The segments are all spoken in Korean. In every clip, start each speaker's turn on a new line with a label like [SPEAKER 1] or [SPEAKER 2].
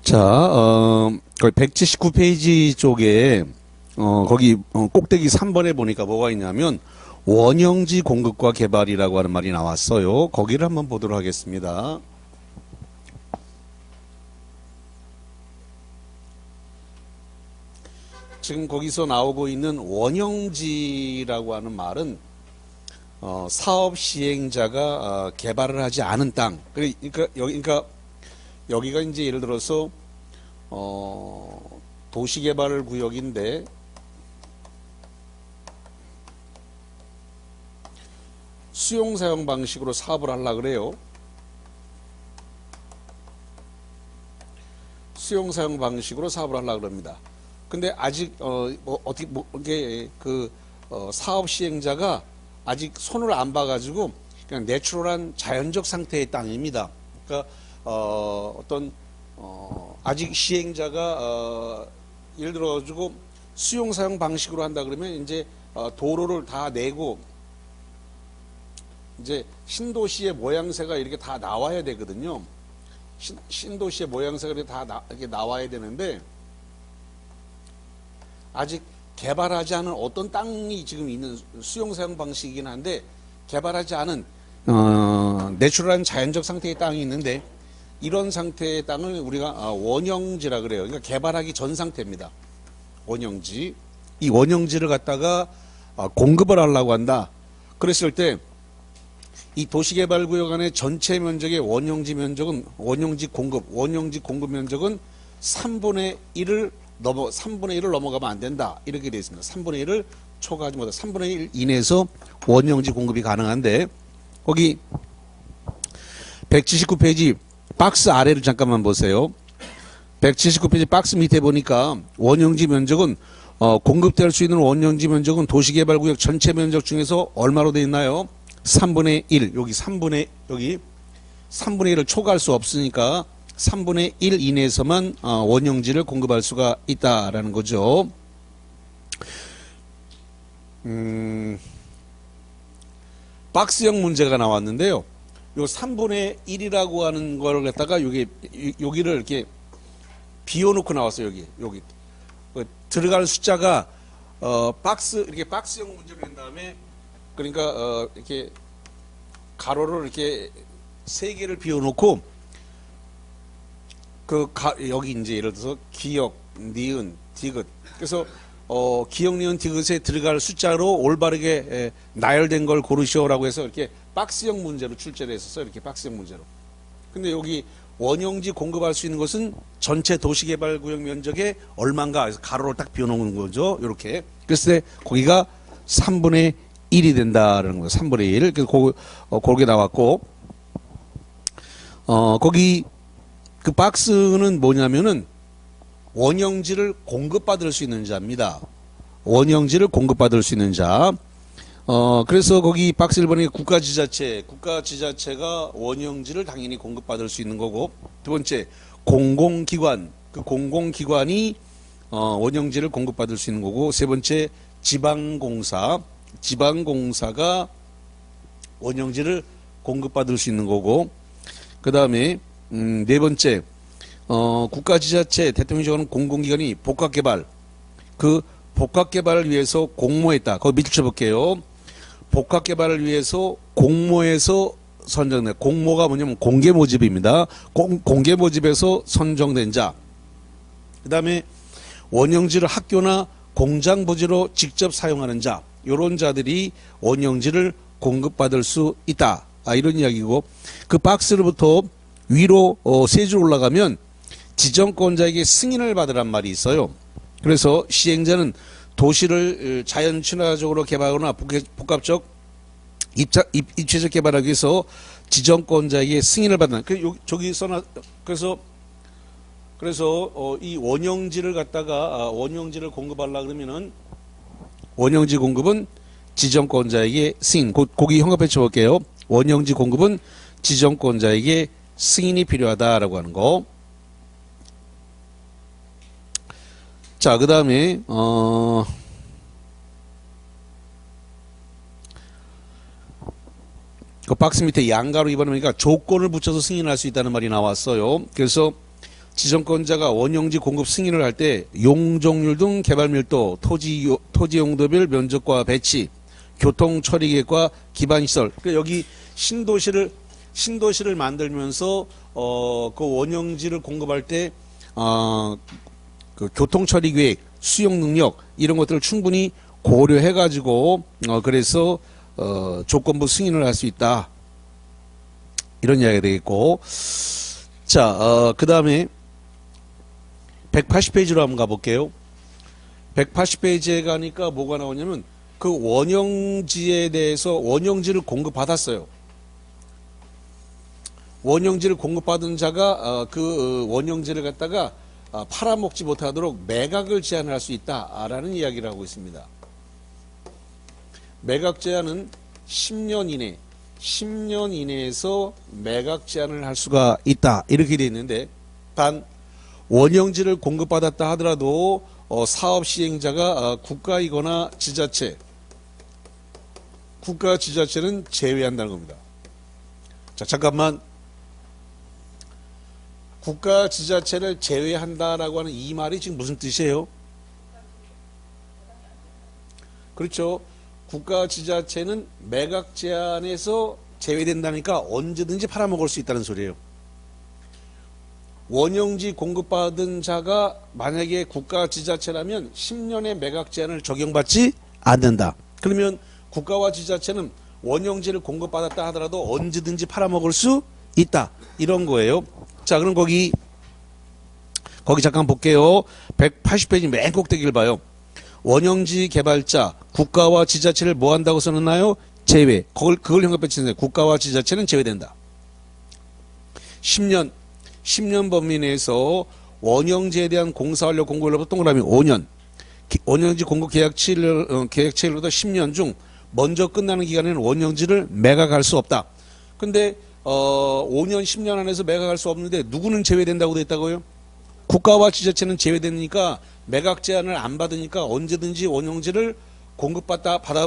[SPEAKER 1] 자, 거기 179페이지 쪽에, 거기, 꼭대기 3번에 보니까 뭐가 있냐면, 원형지 공급과 개발이라고 하는 말이 나왔어요. 거기를 한번 보도록 하겠습니다. 지금 거기서 나오고 있는 원형지라고 하는 말은, 사업 시행자가 개발을 하지 않은 땅. 그러니까 여기가 이제 예를 들어서 도시개발 구역인데 수용사용 방식으로 사업을 하려고 그래요. 수용사용 방식으로 사업을 하려고 그럽니다. 근데 아직 이게 사업 시행자가 아직 손을 안 봐가지고 그냥 내추럴한 자연적 상태의 땅입니다. 그러니까 아직 시행자가 예를 들어가지고 수용사용 방식으로 한다 그러면 이제 도로를 다 내고 이제 신도시의 모양새가 이렇게 다 나와야 되거든요. 신도시의 모양새가 이렇게 다 이렇게 나와야 되는데 아직 개발하지 않은 어떤 땅이 지금 있는 수용사용 방식이긴 한데 개발하지 않은 내추럴한 자연적 상태의 땅이 있는데 이런 상태의 땅을 우리가 원형지라 그래요. 그러니까 개발하기 전 상태입니다. 원형지. 이 원형지를 갖다가 공급을 하려고 한다. 그랬을 때 이 도시개발구역 안에 전체 면적의 원형지 공급 면적은 3분의 1을 넘어가면 안 된다. 이렇게 되어 있습니다. 3분의 1을 초과하지 못해 3분의 1 이내에서 원형지 공급이 가능한데 거기 179페이지 박스 아래를 잠깐만 보세요. 179페이지 박스 밑에 보니까 원형지 면적은 공급될 수 있는 원형지 면적은 도시개발구역 전체 면적 중에서 얼마로 되어 있나요? 3분의 1 여기 3분의 1을 초과할 수 없으니까 3분의 1 이내에서만 원형지를 공급할 수가 있다라는 거죠. 박스형 문제가 나왔는데요. 요 3분의 1이라고 하는 걸 갖다가 여기를 이렇게 비워놓고 나왔어요. 여기 들어갈 숫자가 이렇게 박스형 문제로 된 다음에 그러니까 이렇게 가로를 이렇게 3개를 비워놓고 여기 이제 예를 들어서 기역, 니은, 디귿. 그래서 기역, 니은, 디귿에 들어갈 숫자로 올바르게 나열된 걸 고르시오라고 해서 이렇게 박스형 문제로 출제를 했었어요. 이렇게 박스형 문제로. 근데 여기 원형지 공급할 수 있는 것은 전체 도시개발구역 면적의 얼마인가 해서 가로로 딱 비워놓은 거죠. 이렇게. 그랬을 때 거기가 3분의 1이 된다라는 거예요. 3분의 1. 그래서 그렇게 나왔고, 거기 그 박스는 뭐냐면은 원형지를 공급받을 수 있는 자입니다. 원형지를 공급받을 수 있는 자. 그래서 거기 박스를 보니까 국가지자체가 원형지를 당연히 공급받을 수 있는 거고, 두 번째 공공기관, 그 공공기관이 원형지를 공급받을 수 있는 거고, 세 번째 지방공사가 원형지를 공급받을 수 있는 거고, 그 다음에 네 번째 국가지자체 대통령이 정하는 공공기관이 복합개발, 그 복합개발을 위해서 공모했다. 거기 밑줄 쳐볼게요. 복합개발을 위해서 공모해서 선정된, 공모가 뭐냐면 공개모집입니다. 공개모집에서 선정된 자. 그 다음에 원형지를 학교나 공장 부지로 직접 사용하는 자, 이런 자들이 원형지를 공급받을 수 있다. 이런 이야기고, 그 박스로부터 위로 3줄 올라가면 지정권자에게 승인을 받으란 말이 있어요. 그래서 시행자는 도시를 자연 친화적으로 개발하거나 복합적 입체적 개발하기 위해서 지정권자에게 승인을 받는. 그래서 이 원형지를 갖다가 원형지를 공급하려 그러면은 원형지 공급은 지정권자에게 승인. 거기 현관에 쳐볼게요. 원형지 공급은 지정권자에게 승인이 필요하다라고 하는 거. 자, 그 다음에 그 박스 밑에 양가로 입어놓으니까 조건을 붙여서 승인할 수 있다는 말이 나왔어요. 그래서 지정권자가 원형지 공급 승인을 할 때 용적률 등 개발 밀도, 토지 용도별 면적과 배치, 교통 처리 계획과 기반 시설. 그러니까 여기 신도시를 만들면서 그 원형지를 공급할 때 그 교통 처리 계획, 수용 능력 이런 것들을 충분히 고려해 가지고 그래서 조건부 승인을 할 수 있다. 이런 이야기가 되겠고. 자, 그다음에 180페이지로 한번 가볼게요. 180페이지에 가니까 뭐가 나오냐면 그 원형지에 대해서 원형지를 공급받았어요. 원형지를 공급받은 자가 그 원형지를 갖다가 팔아먹지 못하도록 매각을 제한할 수 있다라는 이야기를 하고 있습니다. 매각 제한은 10년 이내에서 매각 제한을 할 수가 있다. 이렇게 되어 있는데, 단 원형지를 공급받았다 하더라도 사업 시행자가 국가이거나 지자체, 국가 지자체는 제외한다는 겁니다. 자, 잠깐만. 국가 지자체를 제외한다라고 하는 이 말이 지금 무슨 뜻이에요? 그렇죠. 국가 지자체는 매각 제한에서 제외된다니까 언제든지 팔아먹을 수 있다는 소리예요. 원형지 공급받은 자가 만약에 국가 지자체라면 10년의 매각 제한을 적용받지 않는다. 그러면 국가와 지자체는 원형지를 공급받았다 하더라도 언제든지 팔아먹을 수 있다. 이런 거예요. 자, 그럼 거기 잠깐 볼게요. 180페이지 맨 꼭대기를 봐요. 원형지 개발자, 국가와 지자체를 뭐 한다고 써놨나요? 제외. 그걸 현금 배치는데 국가와 지자체는 제외된다. 10년 범위 내에서 원형지에 대한 공사 완료 공고일로부터 동그라미 5년. 원형지 공급 계약체일로부터 10년 중 먼저 끝나는 기간에는 원형지를 매각할 수 없다. 근데 5년, 10년 안에서 매각할 수 없는데 누구는 제외된다고 됐다고요? 국가와 지자체는 제외되니까 매각 제한을 안 받으니까 언제든지 원형지를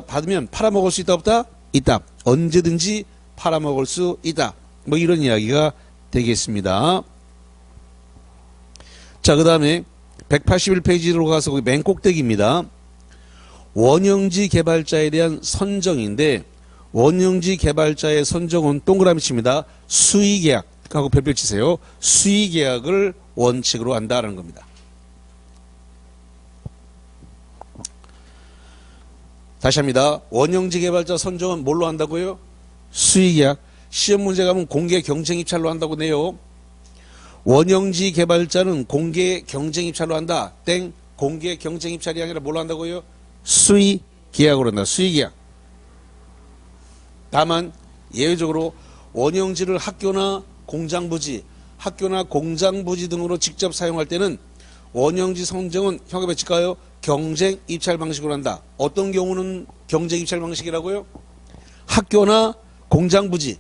[SPEAKER 1] 받으면 팔아먹을 수 있다 없다? 있다. 언제든지 팔아먹을 수 있다. 뭐 이런 이야기가 되겠습니다. 자, 그 다음에 181페이지로 가서 맨 꼭대기입니다. 원형지 개발자에 대한 선정인데 원형지 개발자의 선정은 동그라미 칩니다. 수의계약하고 별표 치세요. 수의계약을 원칙으로 한다는 겁니다. 다시 합니다. 원형지 개발자 선정은 뭘로 한다고요? 수의계약. 시험 문제 가면 공개 경쟁 입찰로 한다고 내요. 원형지 개발자는 공개 경쟁 입찰로 한다. 땡. 공개 경쟁 입찰이 아니라 뭘로 한다고요? 수의계약으로 한다. 수의계약. 다만 예외적으로 원형지를 학교나 공장부지 등으로 직접 사용할 때는 원형지 선정은 현금 배치가요? 경쟁 입찰 방식으로 한다. 어떤 경우는 경쟁 입찰 방식이라고요? 학교나 공장부지일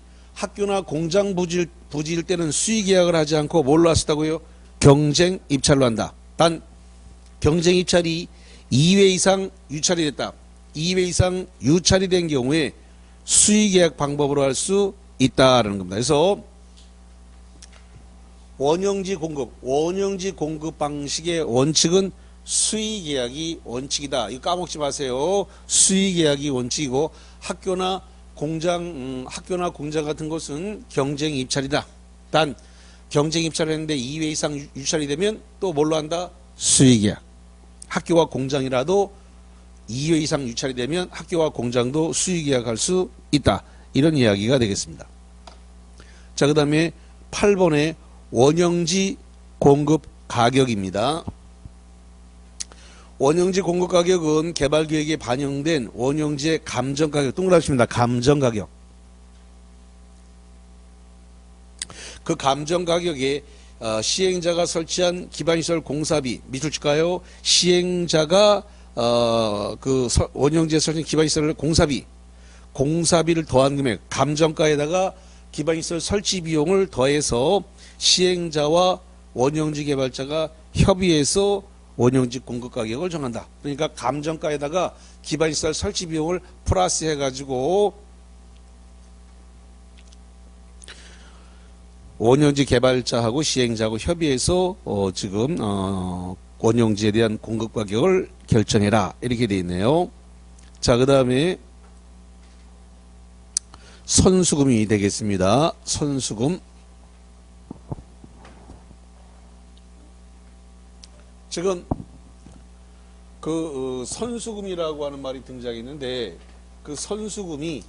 [SPEAKER 1] 때는 수의계약을 하지 않고 뭘로 하시다고요? 경쟁 입찰로 한다. 단 경쟁 입찰이 2회 이상 유찰이 됐다. 2회 이상 유찰이 된 경우에 수의계약 방법으로 할 수 있다라는 겁니다. 그래서 원형지 공급 방식의 원칙은 수의계약이 원칙이다. 이거 까먹지 마세요. 수의계약이 원칙이고 학교나 공장 같은 것은 경쟁 입찰이다. 단 경쟁 입찰을 했는데 2회 이상 유찰이 되면 또 뭘로 한다? 수의계약. 학교와 공장이라도 2회 이상 유찰이 되면 학교와 공장도 수의계약할 수 있다. 이런 이야기가 되겠습니다. 자, 그 다음에 8번의 원형지 공급 가격입니다. 원형지 공급 가격은 개발계획에 반영된 원형지의 감정가격, 동그라미 칩니다. 감정가격. 그 감정가격에 시행자가 설치한 기반시설 공사비 밑줄 칠까요? 시행자가 그 원형지에 설치한 기반시설 공사비를 더한 금액, 감정가에다가 기반시설 설치 비용을 더해서 시행자와 원형지 개발자가 협의해서 원형지 공급 가격을 정한다. 그러니까 감정가에다가 기반시설 설치 비용을 플러스 해가지고 원용지 개발자하고 시행자하고 협의해서 지금 원용지에 대한 공급 가격을 결정해라 이렇게 되어 있네요. 자, 그 다음에 선수금이 되겠습니다. 선수금. 지금 그 선수금이라고 하는 말이 등장했는데 그 선수금이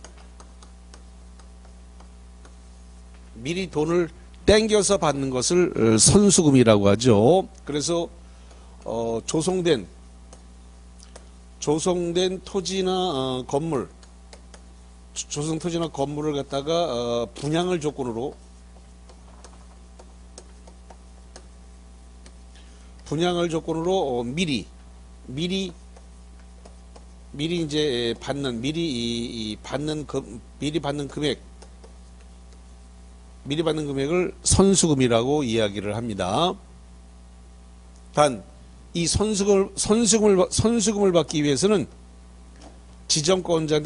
[SPEAKER 1] 미리 돈을 땡겨서 받는 것을 선수금이라고 하죠. 그래서 조성된 토지나 건물, 조성 토지나 건물을 갖다가 분양을 조건으로 미리 이제 받는 미리 받는 금액을 선수금이라고 이야기를 합니다. 단 이 선수금을 받기 위해서는 지정권자의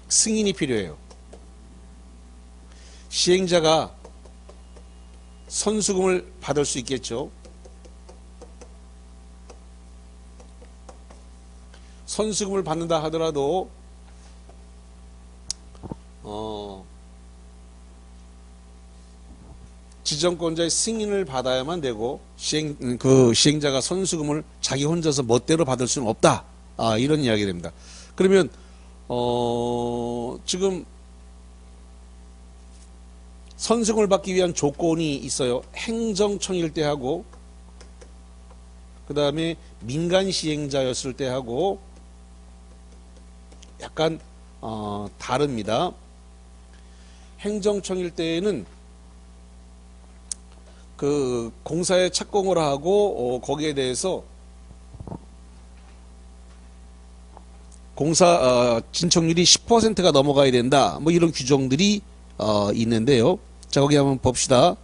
[SPEAKER 1] 승인이 필요해요. 시행자가 선수금을 받을 수 있겠죠. 선수금을 받는다 하더라도 지정권자의 승인을 받아야만 되고 시행자가 선수금을 자기 혼자서 멋대로 받을 수는 없다. 이런 이야기 됩니다. 그러면 지금 선수금을 받기 위한 조건이 있어요. 행정청일 때 하고 그 다음에 민간 시행자였을 때 하고 약간 다릅니다. 행정청일 때에는 그 공사에 착공을 하고 거기에 대해서 공사 진척률이 10%가 넘어가야 된다. 뭐 이런 규정들이 있는데요. 자, 거기 한번 봅시다.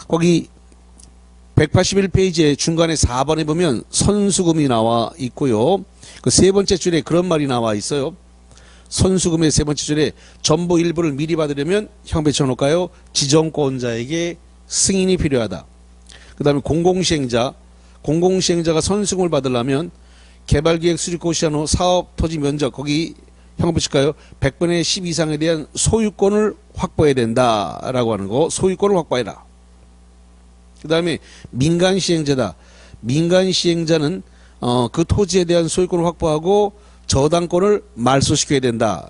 [SPEAKER 1] 거기 181페이지에 중간에 4번에 보면 선수금이 나와 있고요. 그 세 번째 줄에 그런 말이 나와 있어요. 선수금의 세 번째 줄에 전부 일부를 미리 받으려면 형배 쳐놓을까요? 지정권자에게 승인이 필요하다. 그 다음에 공공시행자가 선수금을 받으려면 개발기획 수립고 시한 후 사업 토지 면적 거기 형배 칠까요? 100분의 10 이상에 대한 소유권을 확보해야 된다라고 하는 거. 소유권을 확보해라. 그 다음에 민간 시행자다. 민간 시행자는 그 토지에 대한 소유권을 확보하고 저당권을 말소시켜야 된다.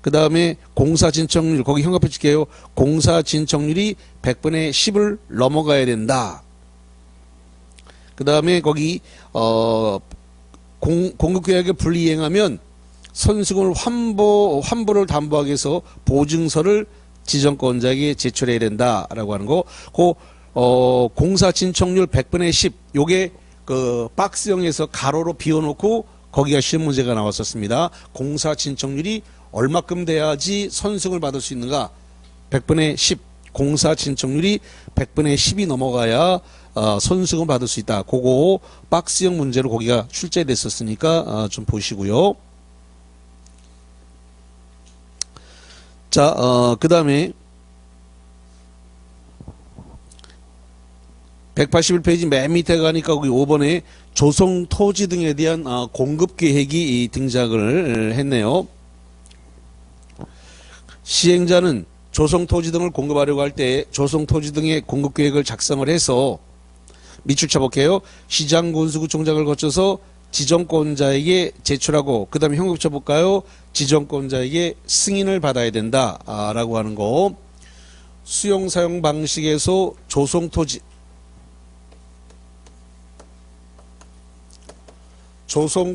[SPEAKER 1] 그 다음에 공사 진척률 거기 형광표 칠게요. 공사 진척률이 100분의 10을 넘어가야 된다. 그 다음에 거기 공급계약을 분리이행하면 선수금을 환불을 담보하기 위해서 보증서를 지정권자에게 제출해야 된다라고 하는 거. 공사 진척률 100분의 10 요게 그 박스형에서 가로로 비워놓고 거기가 시험 문제가 나왔었습니다. 공사 진척률이 얼마큼 돼야지 선수금을 받을 수 있는가? 100분의 10 공사 진척률이 100분의 10이 넘어가야 선수금을 받을 수 있다. 그거 박스형 문제로 거기가 출제됐었으니까 좀 보시고요. 자, 그 다음에 181페이지 맨 밑에 가니까 거기 5번에 조성 토지 등에 대한 공급 계획이 등장을 했네요. 시행자는 조성 토지 등을 공급하려고 할 때 조성 토지 등의 공급 계획을 작성을 해서 밑줄 쳐볼게요. 시장군수구청장을 거쳐서 지정권자에게 제출하고 그 다음에 형광 쳐볼까요? 지정권자에게 승인을 받아야 된다라고 하는 거. 수용사용 방식에서 조성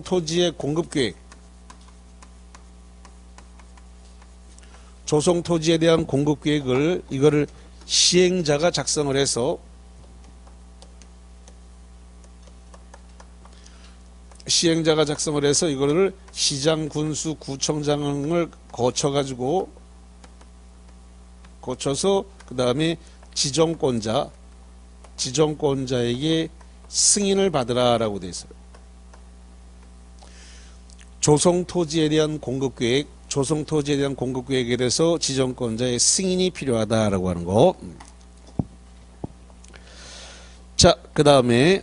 [SPEAKER 1] 토지의 공급 계획, 조성 토지에 대한 공급 계획을 이거를 시행자가 작성을 해서 이거를 시장, 군수, 구청장을 거쳐서 그 다음에 지정권자에게 승인을 받으라라고 되어 있어요. 조성 토지에 대한 공급 계획, 조성 토지에 대한 공급 계획에 대해서 지정권자의 승인이 필요하다라고 하는 거. 자, 그 다음에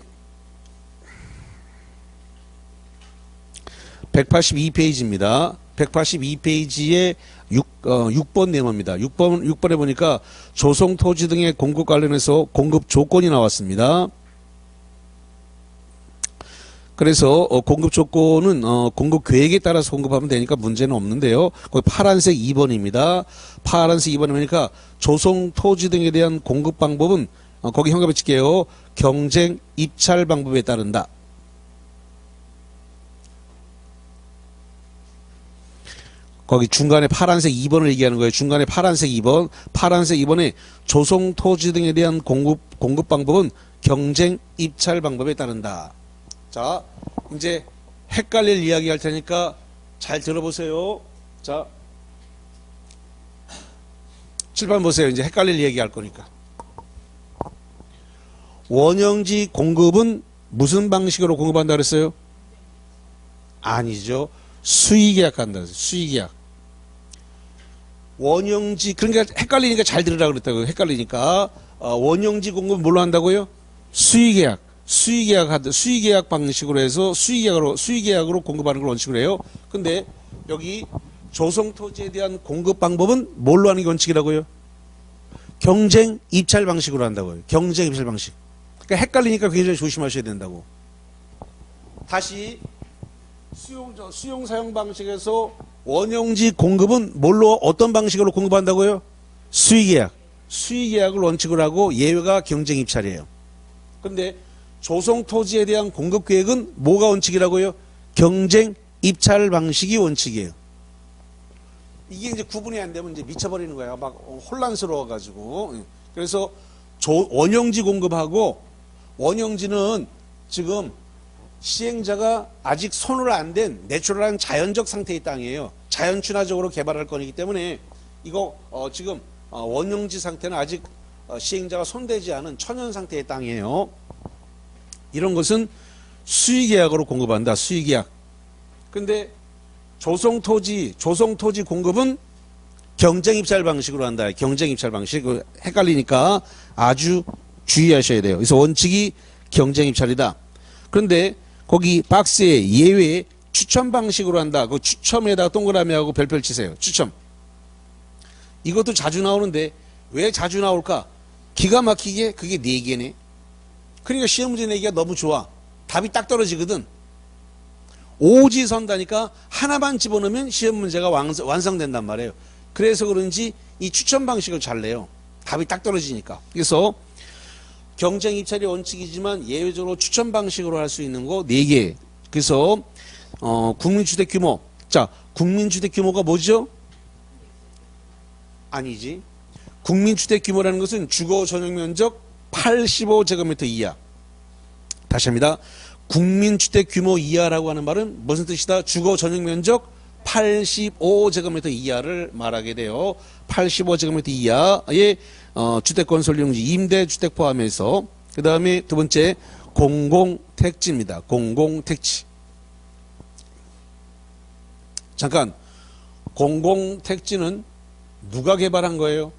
[SPEAKER 1] 182페이지입니다. 182페이지에 6번 네모입니다. 6번에 보니까 조성 토지 등의 공급 관련해서 공급 조건이 나왔습니다. 그래서 공급 조건은 공급 계획에 따라서 공급하면 되니까 문제는 없는데요. 거기 파란색 2번입니다. 파란색 2번에 보니까 조성 토지 등에 대한 공급 방법은 거기 현금에 칠게요. 경쟁 입찰 방법에 따른다. 거기 중간에 파란색 2번을 얘기하는 거예요. 중간에 파란색 2번. 파란색 2번에 조성 토지 등에 대한 공급 방법은 경쟁 입찰 방법에 따른다. 자, 이제 헷갈릴 이야기 할 테니까 잘 들어보세요. 자, 7번 보세요. 이제 헷갈릴 이야기 할 거니까. 원형지 공급은 무슨 방식으로 공급한다 그랬어요? 아니죠. 수의계약 한다 그랬어요. 수의계약. 원형지, 그러니까 헷갈리니까 잘 들으라 그랬다고요. 헷갈리니까. 원형지 공급은 뭘로 한다고요? 수의계약. 수의계약 방식으로 해서 수의계약으로 공급하는 걸 원칙으로 해요. 근데 여기 조성토지에 대한 공급 방법은 뭘로 하는 게 원칙이라고요? 경쟁 입찰 방식으로 한다고요. 경쟁 입찰 방식. 그러니까 헷갈리니까 굉장히 조심하셔야 된다고. 다시 수용 사용 방식에서 원형지 공급은 뭘로 어떤 방식으로 공급한다고요? 수의계약을 원칙으로 하고 예외가 경쟁 입찰이에요. 근데 조성 토지에 대한 공급 계획은 뭐가 원칙이라고요? 경쟁 입찰 방식이 원칙이에요. 이게 이제 구분이 안 되면 이제 미쳐버리는 거야. 막 혼란스러워 가지고. 그래서 원형지 공급하고, 원형지는 지금 시행자가 아직 손을 안 댄 내추럴한 자연적 상태의 땅이에요. 자연춘화적으로 개발할 거기 때문에 이거 지금 원형지 상태는 아직 시행자가 손대지 않은 천연 상태의 땅이에요. 이런 것은 수의계약으로 공급한다. 수의계약. 근데 조성토지 공급은 경쟁입찰 방식으로 한다. 경쟁입찰 방식. 헷갈리니까 아주 주의하셔야 돼요. 그래서 원칙이 경쟁입찰이다. 그런데 거기 박스에 예외 추첨 방식으로 한다. 그 추첨에다 동그라미하고 별표 치세요. 추첨. 이것도 자주 나오는데 왜 자주 나올까? 기가 막히게 그게 4개네. 그러니까 시험 문제 내기가 너무 좋아. 답이 딱 떨어지거든. 오지선다니까 하나만 집어넣으면 시험 문제가 완성된단 말이에요. 그래서 그런지 이 추천 방식을 잘 내요. 답이 딱 떨어지니까. 그래서 경쟁 입찰이 원칙이지만 예외적으로 추천 방식으로 할 수 있는 거 4개. 그래서 국민주택 규모. 자, 국민주택 규모가 뭐죠? 아니지. 국민주택 규모라는 것은 주거 전용 면적 85제곱미터 이하. 다시 합니다. 국민주택 규모 이하라고 하는 말은 무슨 뜻이다? 주거 전용 면적 85제곱미터 이하를 말하게 돼요. 85제곱미터 이하의 주택건설용지 임대주택 포함해서. 그 다음에 두 번째 공공택지입니다. 공공택지. 잠깐, 공공택지는 누가 개발한 거예요?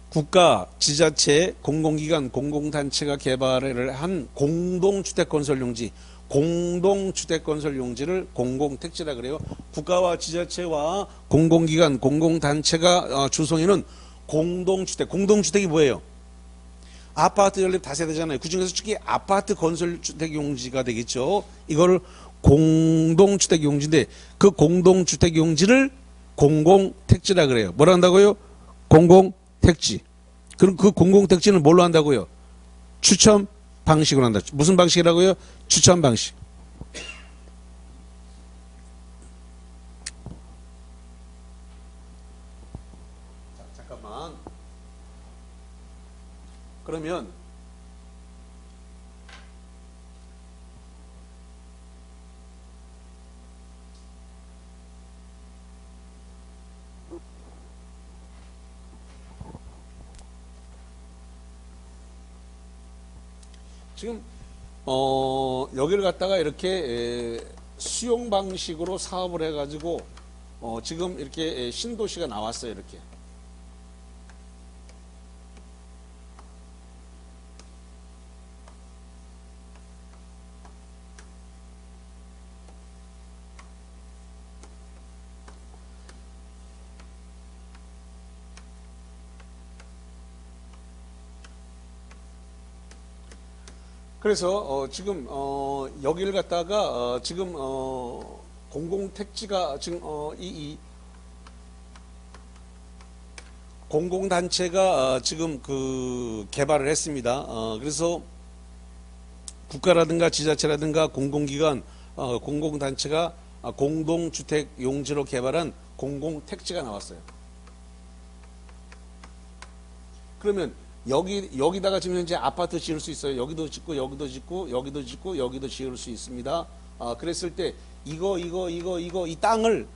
[SPEAKER 1] 국가, 지자체, 공공기관, 공공단체가 개발을 한 공동주택건설용지, 공동주택건설용지를 공공택지라 그래요. 국가와 지자체와 공공기관, 공공단체가 주성하는 공동주택. 공동주택이 뭐예요? 아파트 연립 다세대잖아요. 그중에서 특히 아파트 건설주택용지가 되겠죠. 이걸 공동주택용지인데 그 공동주택용지를 공공택지라 그래요. 뭐라 한다고요? 공공택지. 그럼 그 공공택지는 뭘로 한다고요? 추첨 방식으로 한다. 무슨 방식이라고요? 추첨 방식. 자, 잠깐만. 그러면 지금 여기를 갖다가 이렇게 수용 방식으로 사업을 해가지고 지금 이렇게 신도시가 나왔어요. 이렇게. 그래서 지금 여기를 갖다가 지금 공공택지가 지금 이 공공단체가 지금 그 개발을 했습니다. 그래서 국가라든가 지자체라든가 공공기관, 공공단체가 공동주택 용지로 개발한 공공택지가 나왔어요. 그러면 여기다가 지금 현재 아파트 지을 수 있어요. 여기도 짓고 여기도 짓고 여기도 짓고 여기도 지을 수 있습니다. 그랬을 때 이거 이 땅을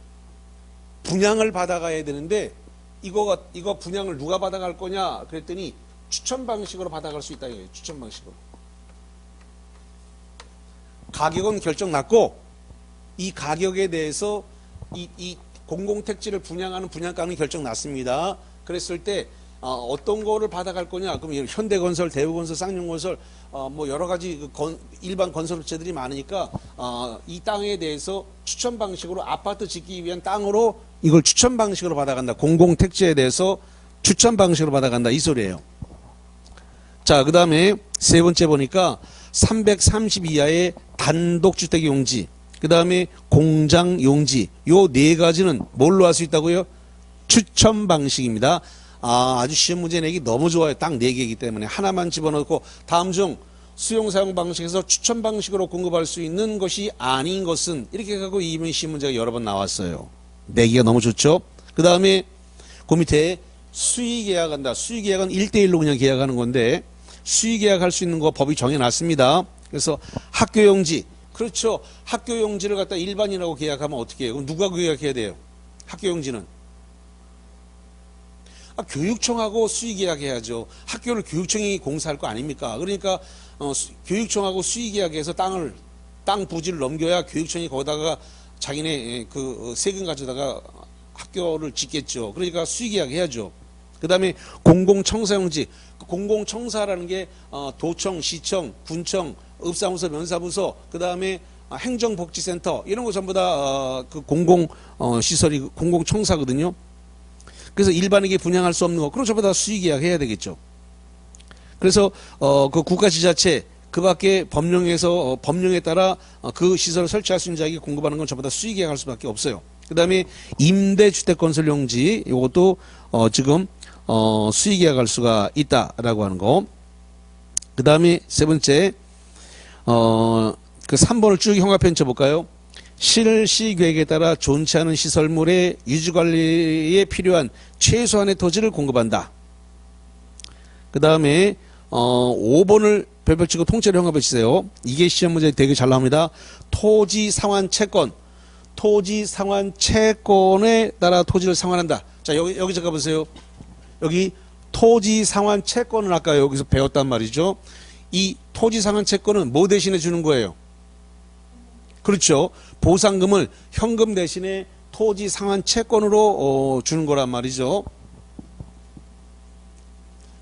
[SPEAKER 1] 분양을 받아가야 되는데 이거 분양을 누가 받아갈 거냐 그랬더니 추천 방식으로 받아갈 수 있다 이거예요. 추천 방식으로. 가격은 결정 났고 이 가격에 대해서 이 공공택지를 분양하는 분양가는 결정 났습니다. 그랬을 때 어떤 거를 받아갈 거냐? 그럼 현대건설, 대우건설, 쌍용건설, 뭐 여러 가지 일반 건설업체들이 많으니까 이 땅에 대해서 추천 방식으로 아파트 짓기 위한 땅으로 이걸 추천 방식으로 받아간다. 공공택지에 대해서 추천 방식으로 받아간다. 이 소리예요. 자, 그 다음에 세 번째 보니까 330 이하의 단독주택 용지, 그 다음에 공장 용지, 요 네 가지는 뭘로 할 수 있다고요? 추천 방식입니다. 아주 쉬운 문제 내기 너무 좋아요. 딱 4개이기 때문에 하나만 집어넣고 다음 중 수용사용 방식에서 추천 방식으로 공급할 수 있는 것이 아닌 것은 이렇게 하고 이미 쉬운 문제가 여러 번 나왔어요. 내기가 너무 좋죠. 그 다음에 그 밑에 수의계약한다. 수의계약은 1대1로 그냥 계약하는 건데 수의계약할 수 있는 거 법이 정해놨습니다. 그래서 학교용지, 그렇죠. 학교용지를 갖다 일반인하고 계약하면 어떻게 해요? 그럼 누가 계약해야 돼요? 학교용지는 교육청하고 수의계약해야죠. 학교를 교육청이 공사할 거 아닙니까? 그러니까 교육청하고 수의계약해서 땅 부지를 넘겨야 교육청이 거기다가 자기네 그 세금 가져다가 학교를 짓겠죠. 그러니까 수의계약해야죠. 그 다음에 공공청사용지, 공공청사라는 게 도청, 시청, 군청, 읍사무소, 면사무소, 그 다음에 행정복지센터 이런 거 전부 다 그 공공시설이 공공청사거든요. 그래서 일반에게 분양할 수 없는 거, 그럼 전부 다 수의계약 해야 되겠죠. 그래서 그 국가지자체 그 밖에 법령에서 법령에 따라 그 시설을 설치할 수 있는 자에게 공급하는 건 전부 다 수의계약할 수밖에 없어요. 그 다음에 임대주택건설용지 이것도 지금 수의계약할 수가 있다라고 하는 거. 그 다음에 세 번째 그 3번을 쭉 형합해 볼까요? 실시계획에 따라 존치 않은 시설물의 유지관리에 필요한 최소한의 토지를 공급한다. 그 다음에 5번을 별표 치고 통째로 형합해 주세요. 이게 시험 문제 되게 잘 나옵니다. 토지 상환 채권. 토지 상환 채권에 따라 토지를 상환한다. 자, 여기 잠깐 보세요. 여기 토지 상환 채권을 아까 여기서 배웠단 말이죠. 이 토지 상환 채권은 뭐 대신에 주는 거예요? 그렇죠. 보상금을 현금 대신에 토지 상환 채권으로 주는 거란 말이죠.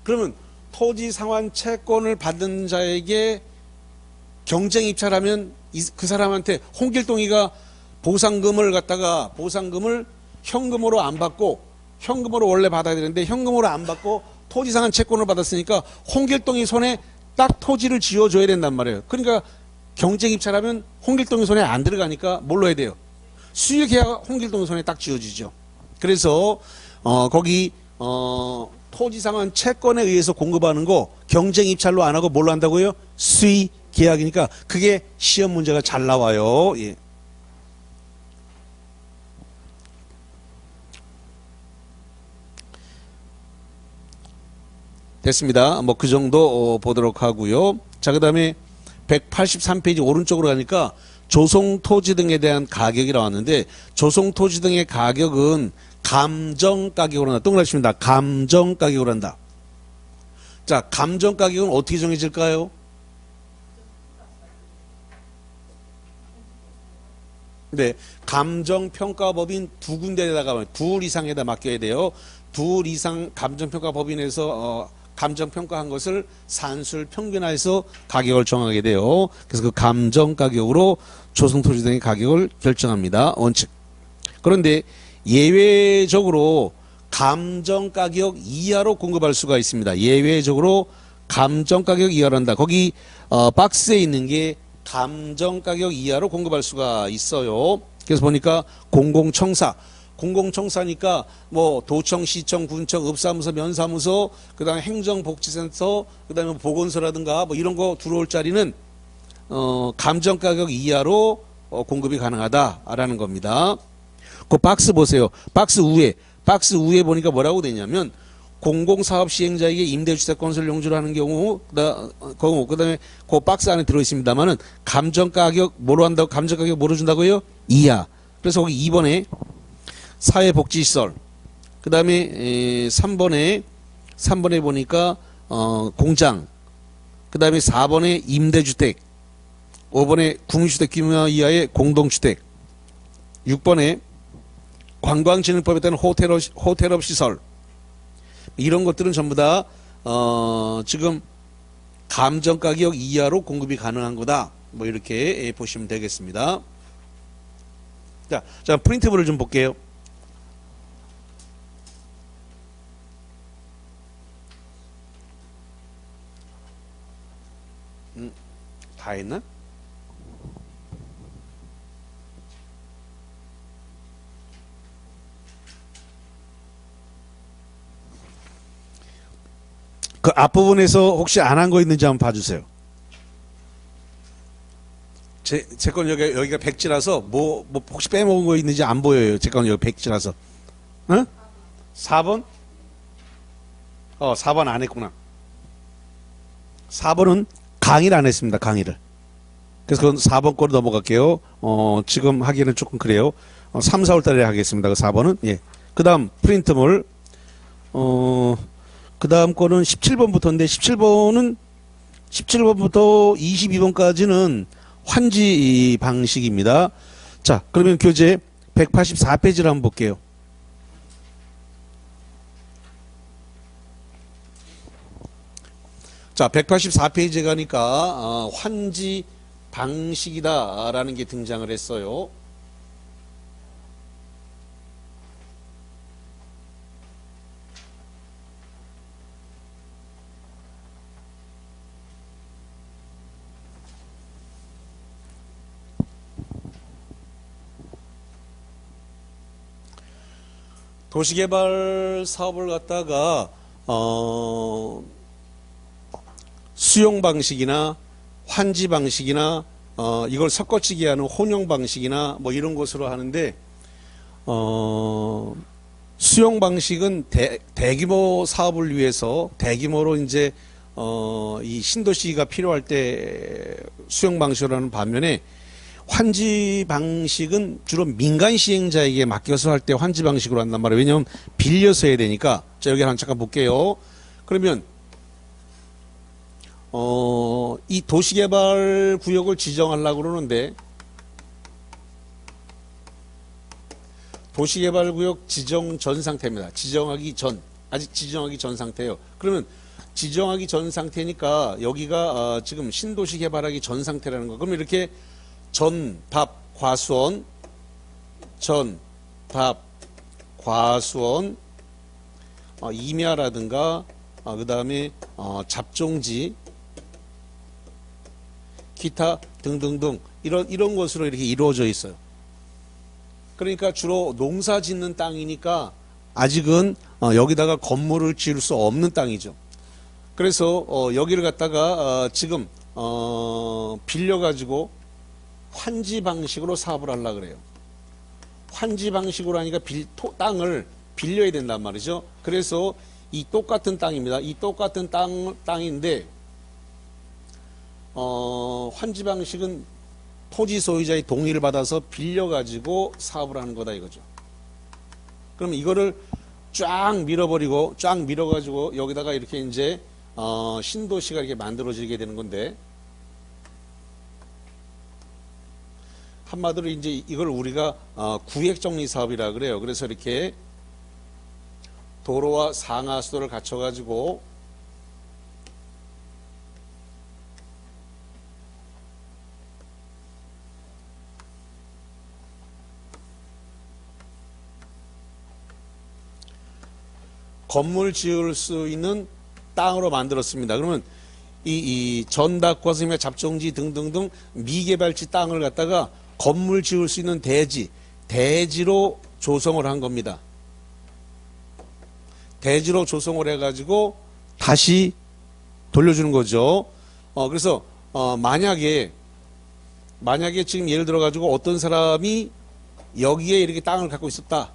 [SPEAKER 1] 그러면 토지 상환 채권을 받은 자에게 경쟁 입찰하면 그 사람한테 홍길동이가 보상금을 현금으로 안 받고 현금으로 원래 받아야 되는데 현금으로 안 받고 토지 상환 채권을 받았으니까 홍길동이 손에 딱 토지를 지어줘야 된단 말이에요. 그러니까 경쟁 입찰하면 홍길동이 손에 안 들어가니까 뭘로 해야 돼요? 수의계약 홍길동 손에 딱 지어지죠. 그래서 거기 토지 상환 채권에 의해서 공급하는 거 경쟁 입찰로 안 하고 뭘로 한다고요? 수의계약이니까 그게 시험 문제가 잘 나와요. 예. 됐습니다. 뭐 그 정도 보도록 하고요. 자, 그 다음에 183페이지 오른쪽으로 가니까 조성토지 등에 대한 가격이 나왔는데 조성토지 등의 가격은 감정가격으로 한다. 동그라미 칩니다. 감정가격으로 한다. 자, 감정가격은 어떻게 정해질까요? 네, 감정평가법인 두 군데에다가 둘 이상에다 맡겨야 돼요. 둘 이상 감정평가법인에서 감정평가한 것을 산술 평균화해서 가격을 정하게 돼요. 그래서 그 감정가격으로 조성토지등의 가격을 결정합니다. 원칙. 그런데 예외적으로 감정가격 이하로 공급할 수가 있습니다. 예외적으로 감정가격 이하로 한다. 거기 박스에 있는 게 감정가격 이하로 공급할 수가 있어요. 그래서 보니까 공공청사니까 뭐 도청, 시청, 군청, 읍사무소, 면사무소, 그다음에 행정복지센터, 그다음에 보건소라든가 뭐 이런 거 들어올 자리는 감정가격 이하로 공급이 가능하다라는 겁니다. 그 박스 보세요. 박스 위에 보니까 뭐라고 되냐면 공공사업 시행자에게 임대주택건설 용주를 하는 경우, 그다음에 그 박스 안에 들어 있습니다만은 감정가격 뭐로 한다고? 감정가격 뭐로 준다고요? 이하. 그래서 거기 2번에 사회복지시설, 그다음에 3번에 보니까 공장, 그다음에 4번에 임대주택, 5번에 국민주택 규모 이하의 공동주택, 6번에 관광진흥법에 따른 호텔업 시설, 이런 것들은 전부 다 지금 감정가격 이하로 공급이 가능한 거다. 뭐 이렇게 보시면 되겠습니다. 자 프린트볼을 좀 볼게요. 다 했나? 그 앞부분에서 혹시 안 한 거 있는지 한번 봐주세요. 제 건 여기가 백지라서 뭐 혹시 빼먹은 거 있는지 안 보여요. 제 건 여기 백지라서. 응? 4번? 4번 안 했구나. 4번은 강의를 안 했습니다. 강의를. 그래서 그건 4번 거로 넘어갈게요. 지금 하기에는 조금 그래요. 3, 4월 달에 하겠습니다. 그 4번은. 예. 그 다음 프린트물. 그 다음 거는 17번부터인데 17번부터 22번까지는 환지 방식입니다. 자, 그러면 교재 184페이지를 한번 볼게요. 자, 184페이지에 가니까 환지 방식이다라는 게 등장을 했어요. 도시개발 사업을 갖다가 수용 방식이나 환지 방식이나 이걸 섞어치기 하는 혼용 방식이나 뭐 이런 것으로 하는데 수용 방식은 대규모 사업을 위해서 대규모로 이제 이 신도시가 필요할 때 수용 방식으로 하는 반면에 환지 방식은 주로 민간 시행자에게 맡겨서 할 때 환지 방식으로 한단 말이에요. 왜냐하면 빌려서 해야 되니까. 자, 여기 잠깐 볼게요. 그러면 이 도시개발 구역을 지정하려고 그러는데 도시개발구역 지정 전 상태입니다. 지정하기 전, 아직 지정하기 전 상태예요. 그러면 지정하기 전 상태니까 여기가 지금 신도시 개발하기 전 상태라는 거. 그럼 이렇게 전, 답, 과수원, 전, 답, 과수원, 임야라든가 그 다음에 잡종지, 기타 등등등 이런 것으로 이렇게 이루어져 있어요. 그러니까 주로 농사 짓는 땅이니까 아직은 여기다가 건물을 지을 수 없는 땅이죠. 그래서 여기를 갖다가 지금 빌려가지고 환지 방식으로 사업을 하려고 그래요. 환지 방식으로 하니까 땅을 빌려야 된단 말이죠. 그래서 이 똑같은 땅입니다. 이 똑같은 땅인데 환지 방식은 토지 소유자의 동의를 받아서 빌려가지고 사업을 하는 거다 이거죠. 그럼 이거를 쫙 밀어가지고 여기다가 이렇게 이제 신도시가 이렇게 만들어지게 되는 건데 한마디로 이제 이걸 우리가 구획정리 사업이라 그래요. 그래서 이렇게 도로와 상하수도를 갖춰가지고 건물 지을 수 있는 땅으로 만들었습니다. 그러면 이 전답과 섬이나 잡종지 등등등 미개발지 땅을 갖다가 건물 지을 수 있는 대지로 조성을 한 겁니다. 대지로 조성을 해가지고 다시 돌려주는 거죠. 그래서 만약에 지금 예를 들어가지고 어떤 사람이 여기에 이렇게 땅을 갖고 있었다.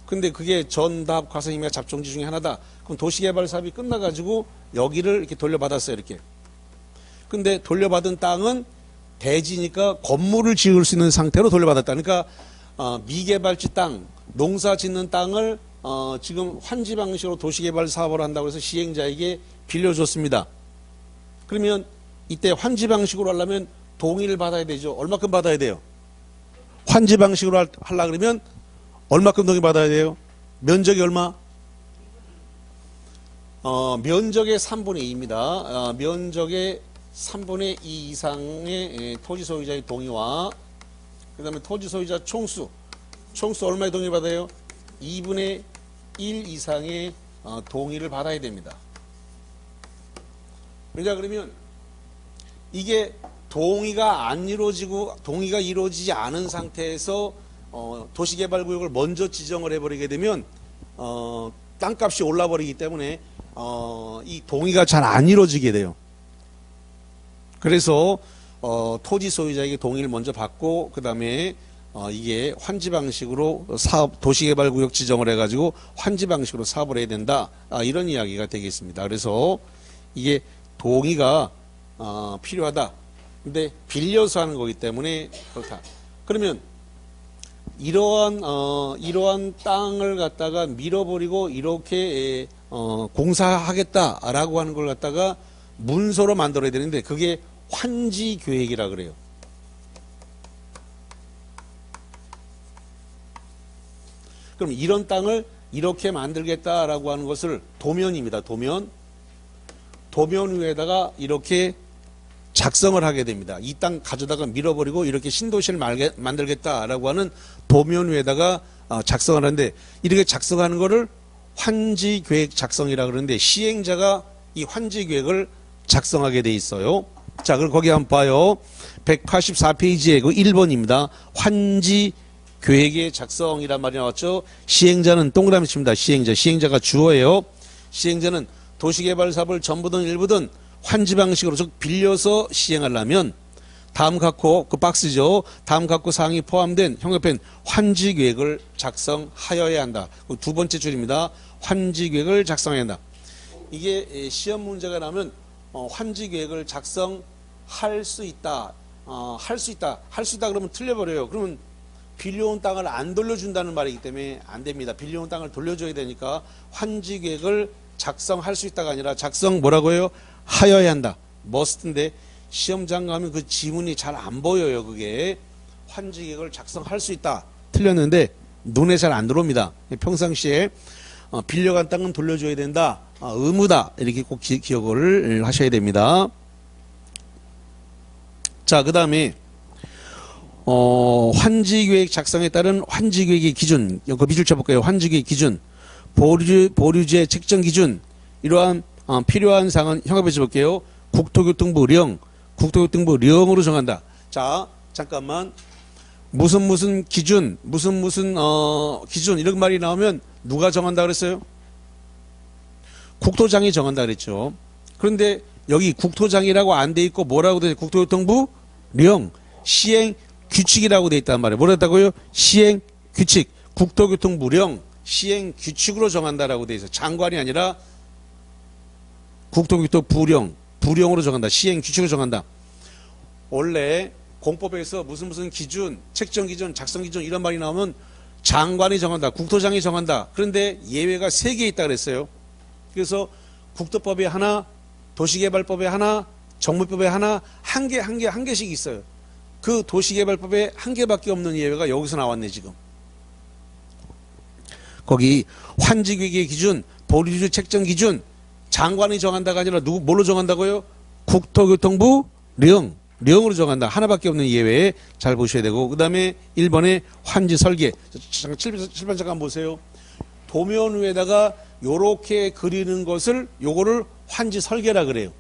[SPEAKER 1] 근데 그게 전답 과선임이나 잡종지 중에 하나다. 그럼 도시개발 사업이 끝나가지고 여기를 이렇게 돌려받았어요. 이렇게. 근데 돌려받은 땅은 대지니까 건물을 지을 수 있는 상태로 돌려받았다. 그러니까 미개발지 땅, 농사 짓는 땅을 지금 환지 방식으로 도시개발 사업을 한다고 해서 시행자에게 빌려줬습니다. 그러면 이때 환지 방식으로 하려면 동의를 받아야 되죠. 얼마큼 받아야 돼요? 환지 방식으로 하려고 그러면 얼마큼 동의 받아야 돼요? 면적이 얼마? 면적의 3분의 2입니다. 면적의 3분의 2 이상의 토지 소유자의 동의와 그 다음에 토지 소유자 총수 얼마의 동의 받아요? 2분의 1 이상의 동의를 받아야 됩니다. 그러면 이게 동의가 이루어지지 않은 상태에서 도시개발구역을 먼저 지정을 해버리게 되면 땅값이 올라버리기 때문에 이 동의가 잘 안 이루어지게 돼요. 그래서 토지 소유자에게 동의를 먼저 받고 그 다음에 이게 환지 방식으로 도시개발구역 지정을 해가지고 환지 방식으로 사업을 해야 된다. 이런 이야기가 되겠습니다. 그래서 이게 동의가 필요하다. 근데 빌려서 하는 거기 때문에 그렇다. 그러면 이러한 땅을 갖다가 밀어버리고 이렇게 공사하겠다라고 하는 걸 갖다가 문서로 만들어야 되는데 그게 환지 계획이라 그래요. 그럼 이런 땅을 이렇게 만들겠다라고 하는 것을 도면입니다. 도면 위에다가 이렇게 작성을 하게 됩니다. 이 땅 가져다가 밀어버리고 이렇게 신도시를 만들겠다라고 하는 도면 위에다가 작성을 하는데 이렇게 작성하는 거를 환지계획 작성이라 그러는데 시행자가 이 환지계획을 작성하게 돼 있어요. 자, 그럼 거기 한번 봐요. 184페이지에 그 1번입니다. 환지계획의 작성이란 말이 나왔죠. 시행자는 동그라미 칩니다. 시행자가 주어예요. 시행자는 도시개발 사업을 전부든 일부든 환지 방식으로 즉 빌려서 시행하려면 다음 각호 그 박스죠. 다음 각호 사항이 포함된 형용편 환지 계획을 작성하여야 한다. 두 번째 줄입니다. 환지 계획을 작성해야 한다. 이게 시험 문제가 나면 환지 계획을 작성할 수 있다. 할 수 있다 그러면 틀려버려요. 그러면 빌려온 땅을 안 돌려준다는 말이기 때문에 안 됩니다. 빌려온 땅을 돌려줘야 되니까 환지 계획을 작성할 수 있다가 아니라 작성 뭐라고요? 하여야 한다. must인데 시험장 가면 그 지문이 잘 안 보여요. 그게 환지 계획을 작성할 수 있다. 틀렸는데 눈에 잘 안 들어옵니다. 평상시에 빌려간 땅은 돌려줘야 된다. 의무다. 이렇게 꼭 기억을 하셔야 됩니다. 자, 그 다음에 환지계획 작성에 따른 환지계획의 기준, 그 밑줄 쳐볼까요? 환지계획 기준, 보류제 책정 기준, 이러한 필요한 사항은 형합해 볼게요. 국토교통부령으로 정한다. 자, 잠깐만. 무슨 기준, 기준 이런 말이 나오면 누가 정한다 그랬어요? 국토장이 정한다 그랬죠. 그런데 여기 국토장이라고 안 돼 있고 뭐라고 돼 있어요? 국토교통부령 시행 규칙이라고 돼 있단 말이에요. 뭐라 했다고요? 시행 규칙. 국토교통부령 시행 규칙으로 정한다라고 돼 있어요. 장관이 아니라 부령으로 정한다. 시행 규칙으로 정한다. 원래 공법에서 무슨 기준, 책정 기준, 작성 기준 이런 말이 나오면 장관이 정한다. 국토장이 정한다. 그런데 예외가 3개 있다 그랬어요. 그래서 국토법에 하나, 도시개발법에 하나, 정무법에 하나, 한 개씩 있어요. 그 도시개발법에 한 개밖에 없는 예외가 여기서 나왔네 지금. 거기 환지계획의 기준, 보류지 책정 기준 장관이 정한다가 아니라 누구 뭘로 정한다고요? 국토교통부 령으로 정한다. 하나밖에 없는 예외에 잘 보셔야 되고, 그 다음에 1번에 환지 설계. 7번 잠깐 보세요. 도면 위에다가 요렇게 그리는 것을 요거를 환지 설계라 그래요.